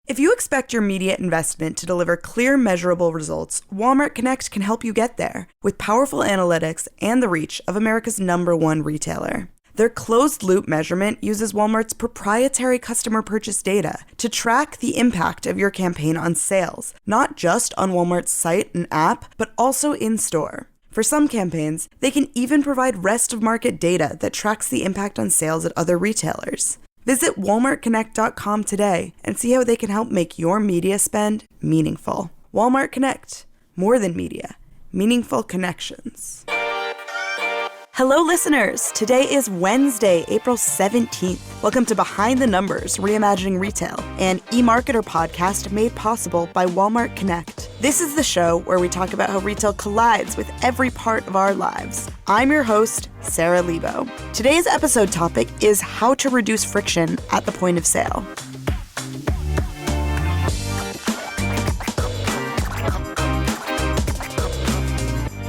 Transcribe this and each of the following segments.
If you expect your media investment to deliver clear, measurable results, Walmart Connect can help you get there with powerful analytics and the reach of America's #1 retailer. Their closed-loop measurement uses Walmart's proprietary customer purchase data to track the impact of your campaign on sales, not just on Walmart's site and app, but also in-store. For some campaigns, they can even provide rest-of-market data that tracks the impact on sales at other retailers. Visit walmartconnect.com today and see how they can help make your media spend meaningful. Walmart Connect. More than media. Meaningful connections. Hello, listeners. Today is Wednesday, April 17th. Welcome to Behind the Numbers, Reimagining Retail, an eMarketer podcast made possible by Walmart Connect. This is the show where we talk about how retail collides with every part of our lives. I'm your host, Sara Lebow. Today's episode topic is how to reduce friction at the point of sale.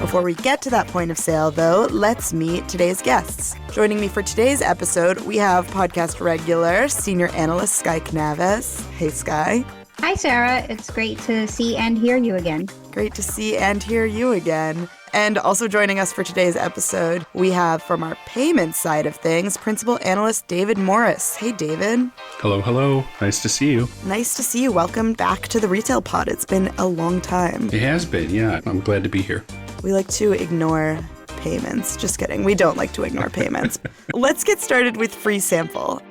Before we get to that point of sale, though, let's meet today's guests. Joining me for today's episode, we have podcast regular, senior analyst Skye Canaves. Hey, Skye. Hi, Sarah. It's great to see and hear you again. Great to see and hear you again. And also joining us for today's episode, we have from our payment side of things, principal analyst David Morris. Hey, David. Hello, hello. Nice to see you. Nice to see you. Welcome back to the Retail Pod. It's been a long time. It has been, yeah. I'm glad to be here. We like to ignore payments. Just kidding. We don't like to ignore payments. Let's get started with free sample.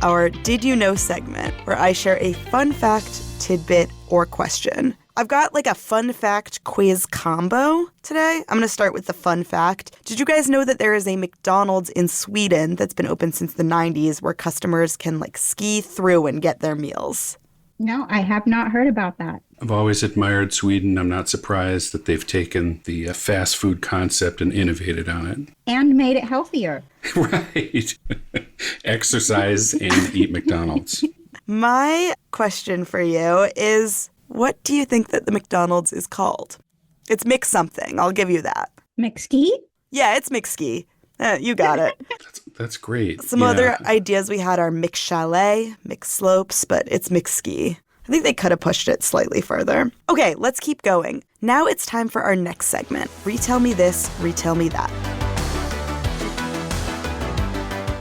Our Did You Know segment, where I share a fun fact, tidbit, or question. I've got like a fun fact quiz combo today. I'm going to start with the fun fact. Did you guys know that there is a McDonald's in Sweden that's been open since the 90s where customers can like ski through and get their meals? No, I have not heard about that. I've always admired Sweden. I'm not surprised that they've taken the fast food concept and innovated on it. And made it healthier. Right. Exercise and eat McDonald's. My question for you is, what do you think that the McDonald's is called? It's Mc something. I'll give you that. McSki? Yeah, it's McSki. You got it. That's great. Some other ideas we had are McChalet, McSlopes, but it's McSki. I think they could have pushed it slightly further. Okay, let's keep going. Now it's time for our next segment, Retell Me This, Retell Me That,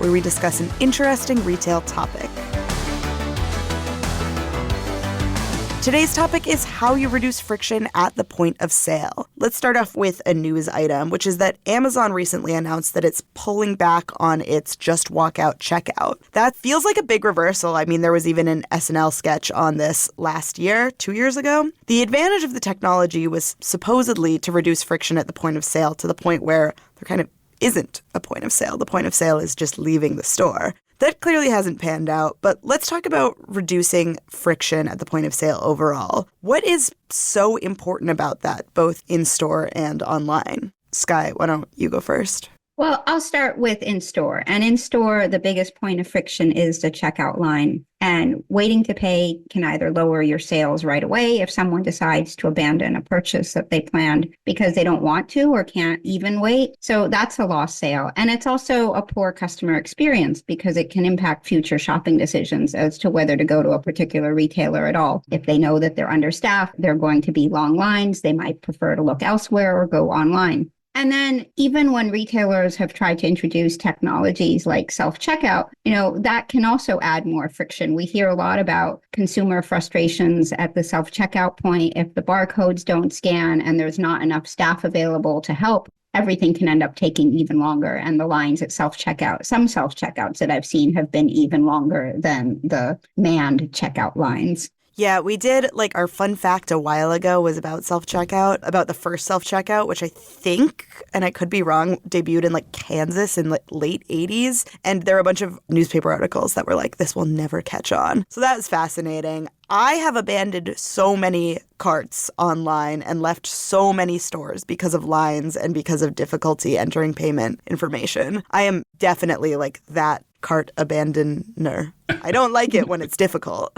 where we discuss an interesting retail topic. Today's topic is how you reduce friction at the point of sale. Let's start off with a news item, which is that Amazon recently announced that it's pulling back on its Just Walk Out checkout. That feels like a big reversal. I mean, there was even an SNL sketch on this last year, 2 years ago. The advantage of the technology was supposedly to reduce friction at the point of sale to the point where there kind of isn't a point of sale. The point of sale is just leaving the store. That clearly hasn't panned out, but let's talk about reducing friction at the point of sale overall. What is so important about that, both in-store and online? Skye, why don't you go first? Well, I'll start with in-store. And in-store, the biggest point of friction is the checkout line. And waiting to pay can either lower your sales right away if someone decides to abandon a purchase that they planned because they don't want to or can't even wait. So that's a lost sale. And it's also a poor customer experience because it can impact future shopping decisions as to whether to go to a particular retailer at all. If they know that they're understaffed, there are going to be long lines, they might prefer to look elsewhere or go online. And then even when retailers have tried to introduce technologies like self-checkout, that can also add more friction. We hear a lot about consumer frustrations at the self-checkout point. If the barcodes don't scan and there's not enough staff available to help, everything can end up taking even longer. And the lines at self-checkout, some self-checkouts that I've seen have been even longer than the manned checkout lines. Yeah, we did, our fun fact a while ago was about self-checkout, about the first self-checkout, which I think, and I could be wrong, debuted in Kansas in late 80s. And there were a bunch of newspaper articles that were this will never catch on. So that was fascinating. I have abandoned so many carts online and left so many stores because of lines and because of difficulty entering payment information. I am definitely that cart abandoner. I don't like it when it's difficult.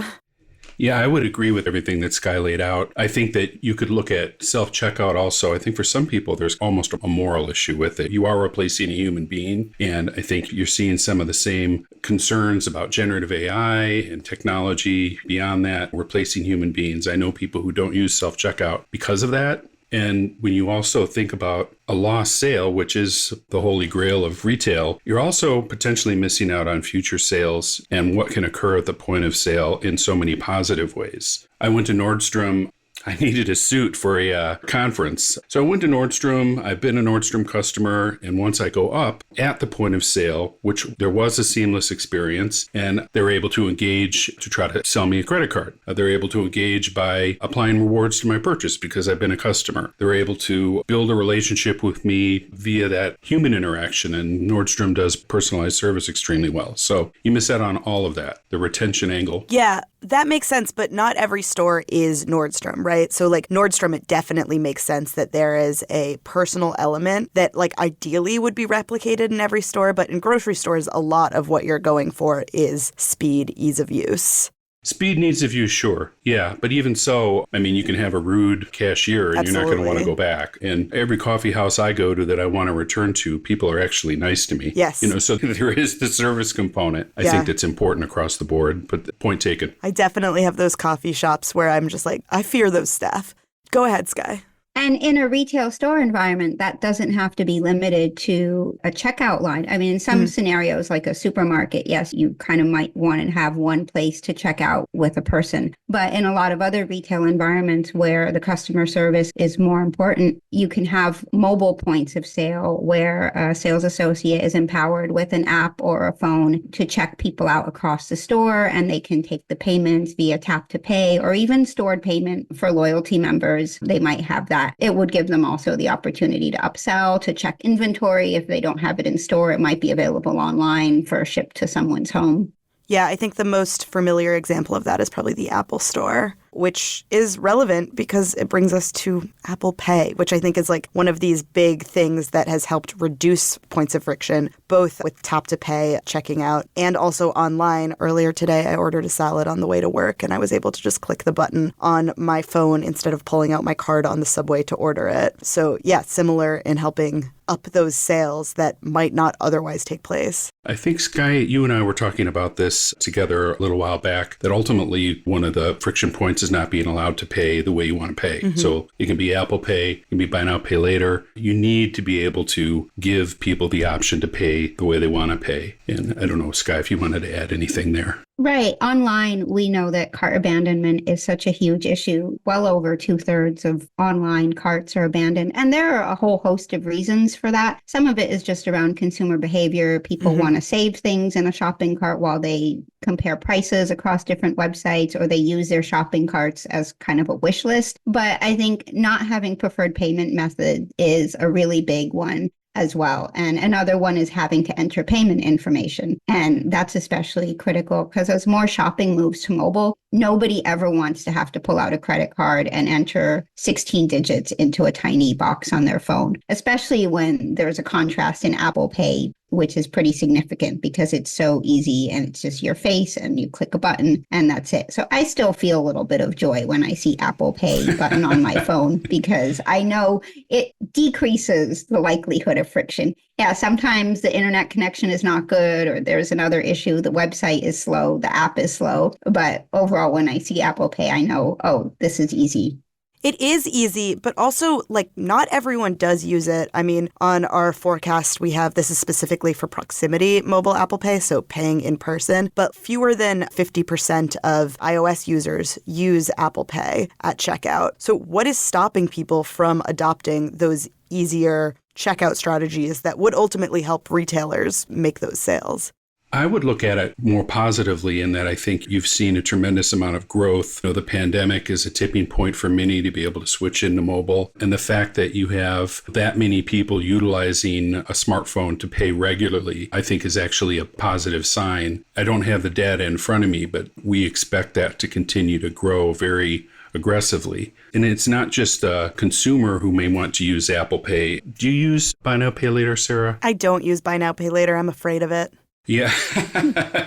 Yeah, I would agree with everything that Sky laid out. I think that you could look at self-checkout also. I think for some people, there's almost a moral issue with it. You are replacing a human being, and I think you're seeing some of the same concerns about generative AI and technology beyond that, replacing human beings. I know people who don't use self-checkout because of that. And when you also think about a lost sale, which is the holy grail of retail, you're also potentially missing out on future sales and what can occur at the point of sale in so many positive ways. I went to Nordstrom. I needed a suit for a conference. So I went to Nordstrom. I've been a Nordstrom customer. And once I go up at the point of sale, which there was a seamless experience, and they were able to engage to try to sell me a credit card. They're able to engage by applying rewards to my purchase because I've been a customer. They're able to build a relationship with me via that human interaction. And Nordstrom does personalized service extremely well. So you miss out on all of that, the retention angle. Yeah, that makes sense, but not every store is Nordstrom, right? So like Nordstrom, it definitely makes sense that there is a personal element that like ideally would be replicated in every store, but in grocery stores, a lot of what you're going for is speed, ease of use. Speed needs of use, sure. Yeah. But even so, I mean, you can have a rude cashier and you're not going to want to go back. And every coffee house I go to that I want to return to, people are actually nice to me. Yes. So there is the service component. I think that's important across the board, but point taken. I definitely have those coffee shops where I'm just like, I fear those staff. Go ahead, Sky. And in a retail store environment, that doesn't have to be limited to a checkout line. I mean, in some scenarios, like a supermarket, yes, you kind of might want to have one place to check out with a person. But in a lot of other retail environments where the customer service is more important, you can have mobile points of sale where a sales associate is empowered with an app or a phone to check people out across the store, and they can take the payments via tap to pay or even stored payment for loyalty members. They might have that. It would give them also the opportunity to upsell, to check inventory. If they don't have it in store, it might be available online for a ship to someone's home. Yeah, I think the most familiar example of that is probably the Apple Store, which is relevant because it brings us to Apple Pay, which I think is like one of these big things that has helped reduce points of friction, both with tap to pay, checking out, and also online. Earlier today, I ordered a salad on the way to work, and I was able to just click the button on my phone instead of pulling out my card on the subway to order it. So yeah, similar in helping up those sales that might not otherwise take place. I think, Sky, you and I were talking about this together a little while back, that ultimately one of the friction points is not being allowed to pay the way you want to pay. Mm-hmm. So it can be Apple Pay, it can be buy now, pay later. You need to be able to give people the option to pay the way they want to pay. And I don't know, Sky, if you wanted to add anything there. Right. Online, we know that cart abandonment is such a huge issue. Well over 2/3 of online carts are abandoned. And there are a whole host of reasons for that. Some of it is just around consumer behavior. People want to save things in a shopping cart while they compare prices across different websites, or they use their shopping carts as kind of a wish list. But I think not having preferred payment method is a really big one as well. And another one is having to enter payment information. And that's especially critical because as more shopping moves to mobile, nobody ever wants to have to pull out a credit card and enter 16 digits into a tiny box on their phone, especially when there's a contrast in Apple Pay, which is pretty significant because it's so easy and it's just your face and you click a button and that's it. So I still feel a little bit of joy when I see Apple Pay button on my phone because I know it decreases the likelihood of friction. Yeah, sometimes the internet connection is not good or there's another issue. The website is slow, the app is slow. But overall, when I see Apple Pay, I know, oh, this is easy. It is easy, but also, like, not everyone does use it. I mean, on our forecast, we have, this is specifically for proximity mobile Apple Pay, so paying in person, but fewer than 50% of iOS users use Apple Pay at checkout. So what is stopping people from adopting those easier checkout strategies that would ultimately help retailers make those sales? I would look at it more positively in that I think you've seen a tremendous amount of growth. The pandemic is a tipping point for many to be able to switch into mobile. And the fact that you have that many people utilizing a smartphone to pay regularly, I think is actually a positive sign. I don't have the data in front of me, but we expect that to continue to grow very aggressively. And it's not just a consumer who may want to use Apple Pay. Do you use buy now, pay later, Sarah? I don't use buy now, pay later. I'm afraid of it. Yeah.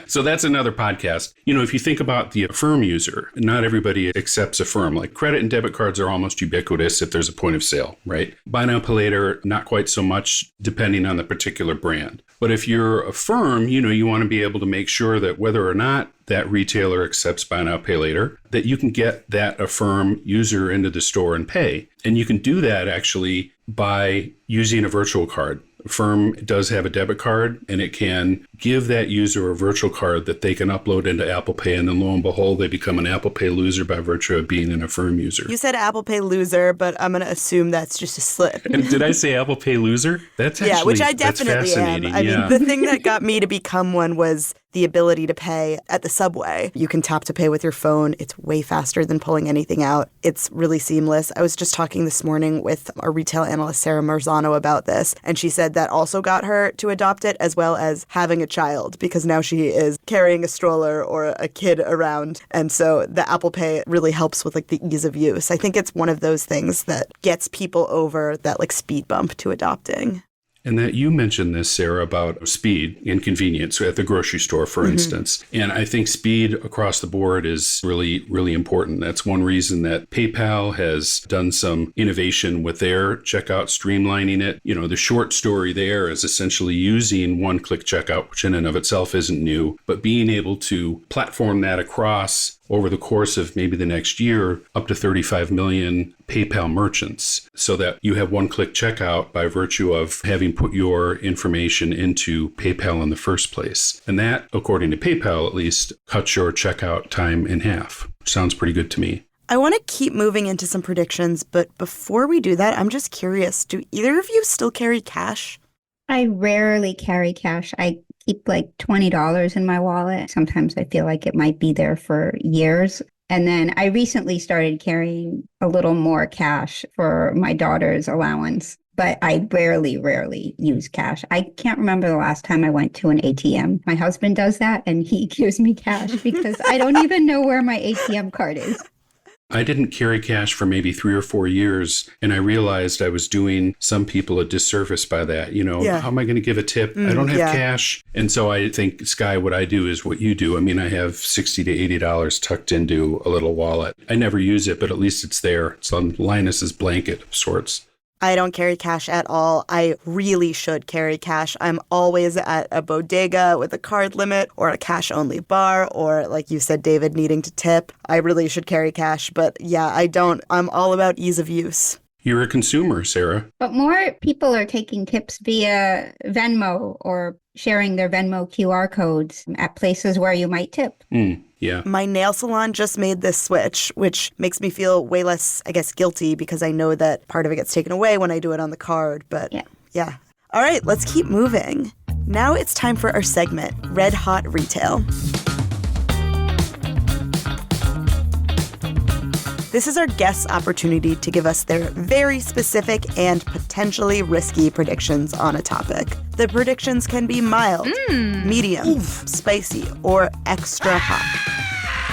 So that's another podcast. If you think about the Affirm user, not everybody accepts Affirm. Like credit and debit cards are almost ubiquitous if there's a point of sale, right? Buy now, pay later, not quite so much depending on the particular brand. But if you're Affirm, you want to be able to make sure that whether or not that retailer accepts buy now, pay later, that you can get that Affirm user into the store and pay. And you can do that actually by using a virtual card. Affirm does have a debit card, and it can give that user a virtual card that they can upload into Apple Pay, and then lo and behold, they become an Apple Pay loser by virtue of being an Affirm user. You said Apple Pay loser, but I'm going to assume that's just a slip. And did I say Apple Pay loser? That's actually, which I definitely am. I mean, the thing that got me to become one was the ability to pay at the subway. You can tap to pay with your phone. It's way faster than pulling anything out. It's really seamless. I was just talking this morning with our retail analyst, Sara Marzano, about this, and she said that also got her to adopt it, as well as having a child, because now she is carrying a stroller or a kid around. And so the Apple Pay really helps with like the ease of use. I think it's one of those things that gets people over that like speed bump to adopting. And that you mentioned this, Sarah, about speed and convenience at the grocery store, for instance. And I think speed across the board is really, really important. That's one reason that PayPal has done some innovation with their checkout, streamlining it. The short story there is essentially using one-click checkout, which in and of itself isn't new, but being able to platform that across over the course of maybe the next year, up to 35 million PayPal merchants, so that you have one-click checkout by virtue of having put your information into PayPal in the first place. And that, according to PayPal at least, cuts your checkout time in half. Sounds pretty good to me. I want to keep moving into some predictions, but before we do that, I'm just curious, do either of you still carry cash? I rarely carry cash. I keep like $20 in my wallet. Sometimes I feel like it might be there for years. And then I recently started carrying a little more cash for my daughter's allowance, but I rarely use cash. I can't remember the last time I went to an ATM. My husband does that and he gives me cash because I don't even know where my ATM card is. I didn't carry cash for maybe 3 or 4 years, and I realized I was doing some people a disservice by that. How am I going to give a tip? I don't have cash. And so I think, Sky, what I do is what you do. I mean, I have $60 to $80 tucked into a little wallet. I never use it, but at least it's there. It's on Linus's blanket of sorts. I don't carry cash at all. I really should carry cash. I'm always at a bodega with a card limit or a cash-only bar or, like you said, David, needing to tip. I really should carry cash, but yeah, I don't. I'm all about ease of use. You're a consumer, Sarah. But more people are taking tips via Venmo or sharing their Venmo QR codes at places where you might tip. Yeah. My nail salon just made this switch, which makes me feel way less, I guess, guilty because I know that part of it gets taken away when I do it on the card. But yeah. All right, let's keep moving. Now it's time for our segment, Red Hot Retail. This is our guest's opportunity to give us their very specific and potentially risky predictions on a topic. The predictions can be mild, medium, spicy, or extra hot.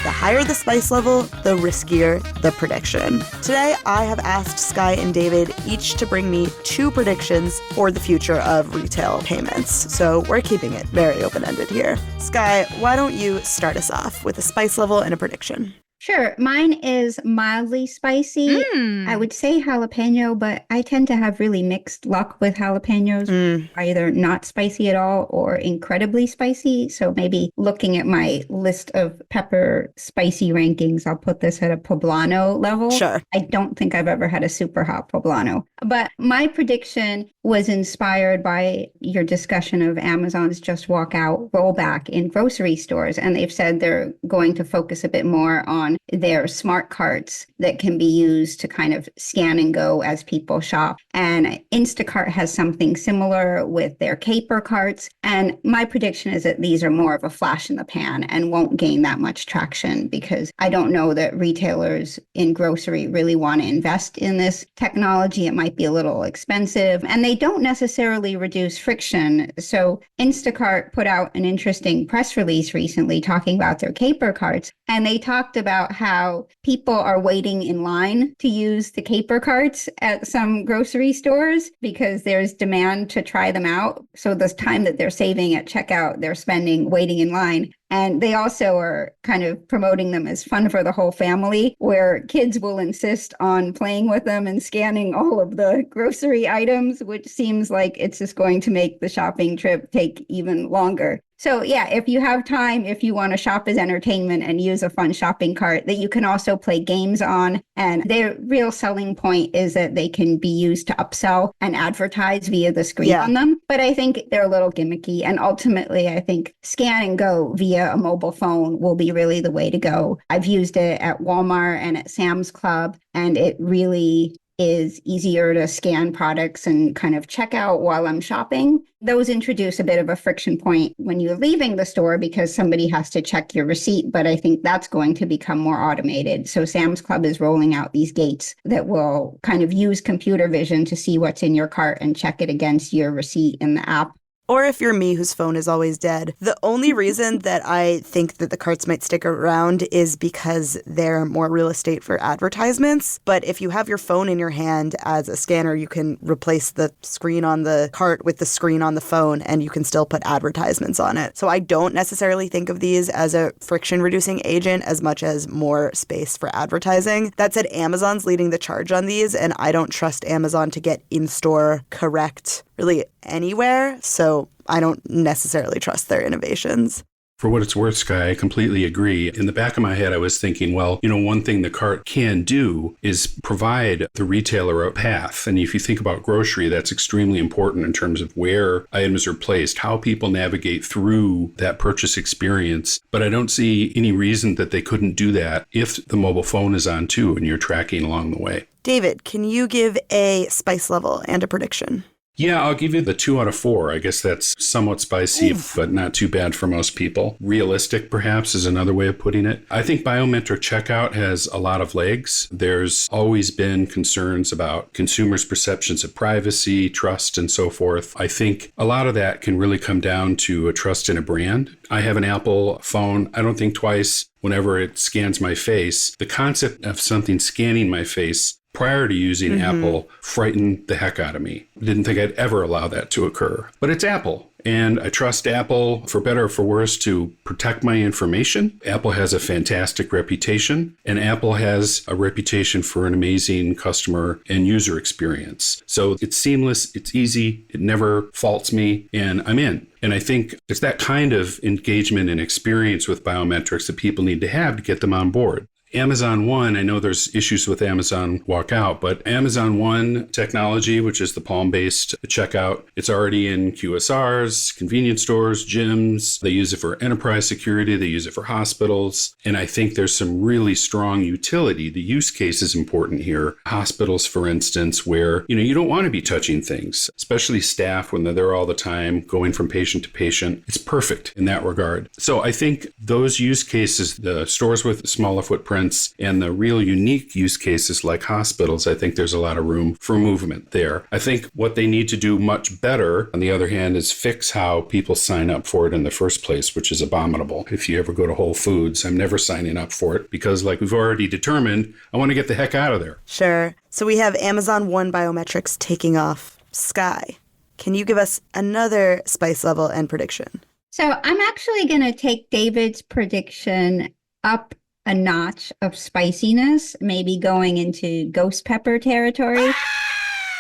The higher the spice level, the riskier the prediction. Today, I have asked Sky and David each to bring me 2 predictions for the future of retail payments. So we're keeping it very open-ended here. Sky, why don't you start us off with a spice level and a prediction? Sure. Mine is mildly spicy. I would say jalapeno, but I tend to have really mixed luck with jalapenos. Either not spicy at all or incredibly spicy. So maybe looking at my list of pepper spicy rankings, I'll put this at a poblano level. Sure. I don't think I've ever had a super hot poblano. But my prediction was inspired by your discussion of Amazon's Just Walk Out rollback in grocery stores. And they've said they're going to focus a bit more on their smart carts that can be used to kind of scan and go as people shop. And Instacart has something similar with their caper carts. And my prediction is that these are more of a flash in the pan and won't gain that much traction because I don't know that retailers in grocery really want to invest in this technology. It might be a little expensive and they don't necessarily reduce friction. So Instacart put out an interesting press release recently talking about their caper carts. And they talked about about how people are waiting in line to use the caper carts at some grocery stores because there's demand to try them out. So the time that they're saving at checkout, they're spending waiting in line. And they also are kind of promoting them as fun for the whole family, where kids will insist on playing with them and scanning all of the grocery items, which seems like it's just going to make the shopping trip take even longer. So yeah, if you have time, if you want to shop as entertainment and use a fun shopping cart that you can also play games on. And their real selling point is that they can be used to upsell and advertise via the screen on them. But I think they're a little gimmicky. And ultimately, I think scan and go via a mobile phone will be really the way to go. I've used it at Walmart and at Sam's Club, and it really is easier to scan products and kind of check out while I'm shopping. Those introduce a bit of a friction point when you're leaving the store because somebody has to check your receipt, but I think that's going to become more automated. So Sam's Club is rolling out these gates that will kind of use computer vision to see what's in your cart and check it against your receipt in the app. Or if you're me, whose phone is always dead. The only reason that I think that the carts might stick around is because they're more real estate for advertisements. But if you have your phone in your hand as a scanner, you can replace the screen on the cart with the screen on the phone, and you can still put advertisements on it. So I don't necessarily think of these as a friction-reducing agent as much as more space for advertising. That said, Amazon's leading the charge on these, and I don't trust Amazon to get in-store correct really anywhere, so I don't necessarily trust their innovations. For what it's worth, Sky, I completely agree. In the back of my head, I was thinking, well, one thing the cart can do is provide the retailer a path. And if you think about grocery, that's extremely important in terms of where items are placed, how people navigate through that purchase experience. But I don't see any reason that they couldn't do that if the mobile phone is on too and you're tracking along the way. David, can you give a spice level and a prediction? Yeah, I'll give you the 2 out of 4. I guess that's somewhat spicy, but not too bad for most people. Realistic, perhaps, is another way of putting it. I think biometric checkout has a lot of legs. There's always been concerns about consumers' perceptions of privacy, trust, and so forth. I think a lot of that can really come down to a trust in a brand. I have an Apple phone. I don't think twice whenever it scans my face. The concept of something scanning my face prior to using Apple frightened the heck out of me. Didn't think I'd ever allow that to occur. But it's Apple. And I trust Apple, for better or for worse, to protect my information. Apple has a fantastic reputation, and Apple has a reputation for an amazing customer and user experience. So it's seamless, it's easy, it never faults me, and I'm in. And I think it's that kind of engagement and experience with biometrics that people need to have to get them on board. Amazon One, I know there's issues with Amazon Walkout, but Amazon One technology, which is the palm-based checkout, it's already in QSRs, convenience stores, gyms. They use it for enterprise security. They use it for hospitals. And I think there's some really strong utility. The use case is important here. Hospitals, for instance, where, you don't want to be touching things, especially staff when they're there all the time, going from patient to patient. It's perfect in that regard. So I think those use cases, the stores with smaller footprints, and the real unique use cases like hospitals, I think there's a lot of room for movement there. I think what they need to do much better, on the other hand, is fix how people sign up for it in the first place, which is abominable. If you ever go to Whole Foods, I'm never signing up for it because, like we've already determined, I want to get the heck out of there. Sure. So we have Amazon One biometrics taking off. Sky, can you give us another spice level and prediction? So I'm actually going to take David's prediction up a notch of spiciness, maybe going into ghost pepper territory.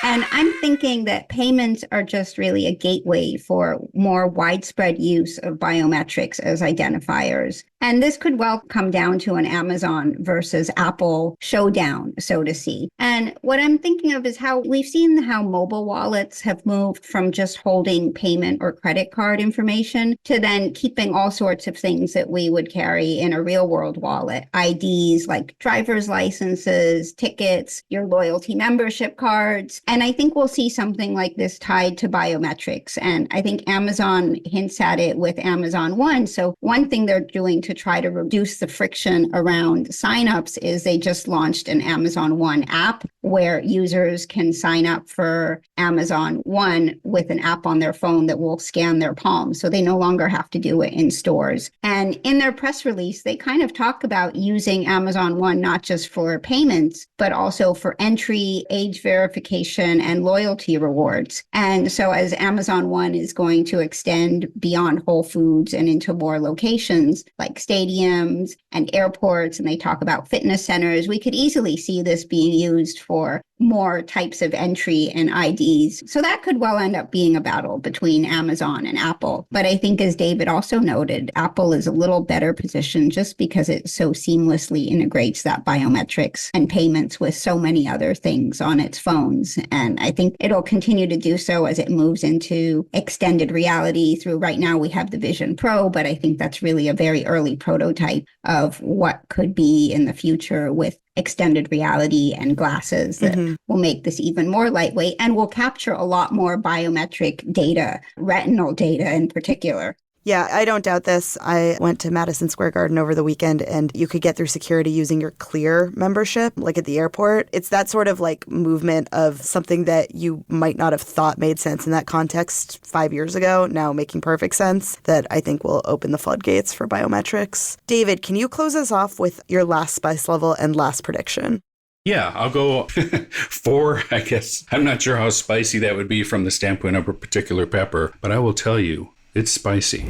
And I'm thinking that payments are just really a gateway for more widespread use of biometrics as identifiers. And this could well come down to an Amazon versus Apple showdown, so to see. And what I'm thinking of is how we've seen how mobile wallets have moved from just holding payment or credit card information to then keeping all sorts of things that we would carry in a real world wallet. IDs like driver's licenses, tickets, your loyalty membership cards. And I think we'll see something like this tied to biometrics. And I think Amazon hints at it with Amazon One. So one thing they're doing to try to reduce the friction around signups is they just launched an Amazon One app where users can sign up for Amazon One with an app on their phone that will scan their palm. So they no longer have to do it in stores. And in their press release, they kind of talk about using Amazon One not just for payments, but also for entry, age verification, and loyalty rewards. And so as Amazon One is going to extend beyond Whole Foods and into more locations like stadiums and airports, and they talk about fitness centers, we could easily see this being used for more types of entry and IDs. So that could well end up being a battle between Amazon and Apple. But I think, as David also noted, Apple is a little better positioned just because it so seamlessly integrates that biometrics and payments with so many other things on its phones. And I think it'll continue to do so as it moves into extended reality. Through right now, we have the Vision Pro, but I think that's really a very early prototype of what could be in the future with extended reality and glasses that will make this even more lightweight and will capture a lot more biometric data, retinal data in particular. Yeah, I don't doubt this. I went to Madison Square Garden over the weekend, and you could get through security using your Clear membership, like at the airport. It's that sort of like movement of something that you might not have thought made sense in that context 5 years ago, now making perfect sense, that I think will open the floodgates for biometrics. David, can you close us off with your last spice level and last prediction? Yeah, I'll go 4, I guess. I'm not sure how spicy that would be from the standpoint of a particular pepper, but I will tell you, it's spicy.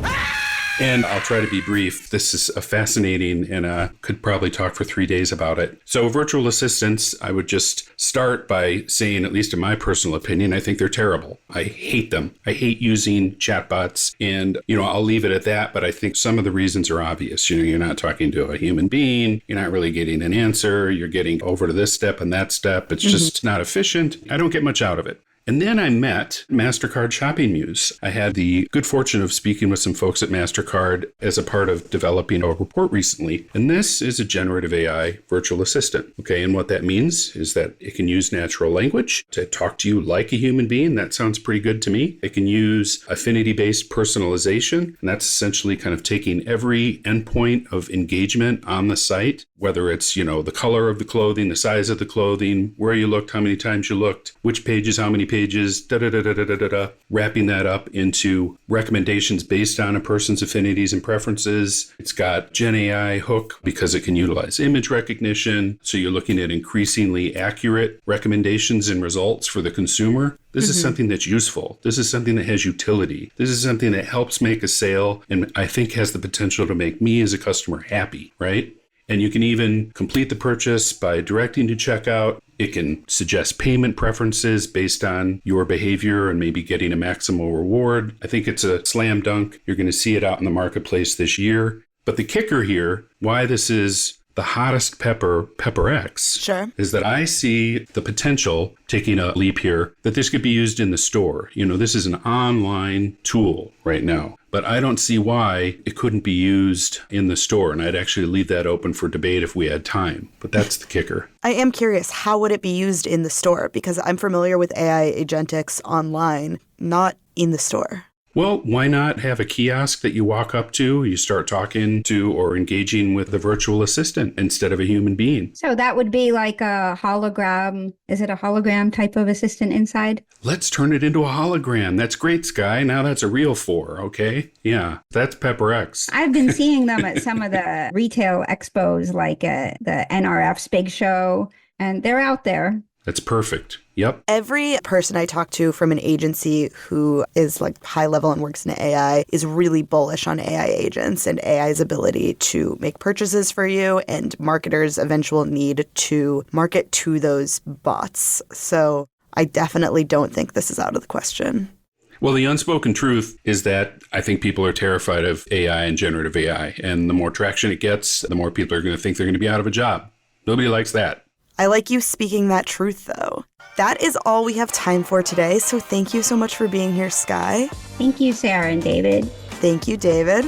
And I'll try to be brief. This is a fascinating, and could probably talk for 3 days about it. So virtual assistants, I would just start by saying, at least in my personal opinion, I think they're terrible. I hate them. I hate using chatbots, and, I'll leave it at that. But I think some of the reasons are obvious. You're not talking to a human being. You're not really getting an answer. You're getting over to this step and that step. It's just not efficient. I don't get much out of it. And then I met MasterCard Shopping Muse. I had the good fortune of speaking with some folks at MasterCard as a part of developing a report recently. And this is a generative AI virtual assistant. Okay, and what that means is that it can use natural language to talk to you like a human being. That sounds pretty good to me. It can use affinity-based personalization, and that's essentially kind of taking every endpoint of engagement on the site, whether it's, the color of the clothing, the size of the clothing, where you looked, how many times you looked, which pages, how many pages, wrapping that up into recommendations based on a person's affinities and preferences. It's got Gen AI hook because it can utilize image recognition. So you're looking at increasingly accurate recommendations and results for the consumer. This is something that's useful. This is something that has utility. This is something that helps make a sale, and I think has the potential to make me as a customer happy, right? And you can even complete the purchase by directing to checkout. It can suggest payment preferences based on your behavior and maybe getting a maximal reward. I think it's a slam dunk. You're going to see it out in the marketplace this year. But the kicker here, why this is the hottest Pepper X, sure, is that I see the potential, taking a leap here, that this could be used in the store. This is an online tool right now, but I don't see why it couldn't be used in the store. And I'd actually leave that open for debate if we had time, but that's the kicker. I am curious, how would it be used in the store? Because I'm familiar with AI agentics online, not in the store. Well, why not have a kiosk that you walk up to, you start talking to or engaging with the virtual assistant instead of a human being? So that would be like a hologram. Is it a hologram type of assistant inside? Let's turn it into a hologram. That's great, Sky. Now that's a real 4, okay? Yeah, that's Pepper X. I've been seeing them at some of the retail expos, like the NRF's big show, and they're out there. That's perfect. Yep. Every person I talk to from an agency who is like high level and works in AI is really bullish on AI agents and AI's ability to make purchases for you and marketers' eventual need to market to those bots. So I definitely don't think this is out of the question. Well, the unspoken truth is that I think people are terrified of AI and generative AI. And the more traction it gets, the more people are going to think they're going to be out of a job. Nobody likes that. I like you speaking that truth, though. That is all we have time for today, so thank you so much for being here, Sky. Thank you, Sarah and David. Thank you, David.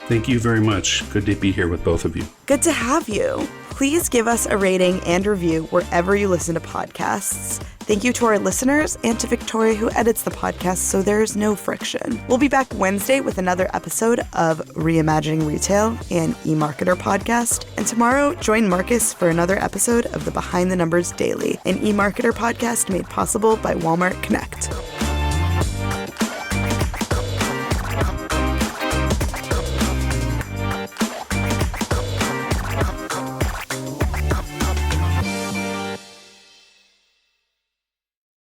Thank you very much. Good to be here with both of you. Good to have you. Please give us a rating and review wherever you listen to podcasts. Thank you to our listeners and to Victoria, who edits the podcast, so there's no friction. We'll be back Wednesday with another episode of Reimagining Retail, an eMarketer podcast. And tomorrow, join Marcus for another episode of the Behind the Numbers Daily, an eMarketer podcast made possible by Walmart Connect.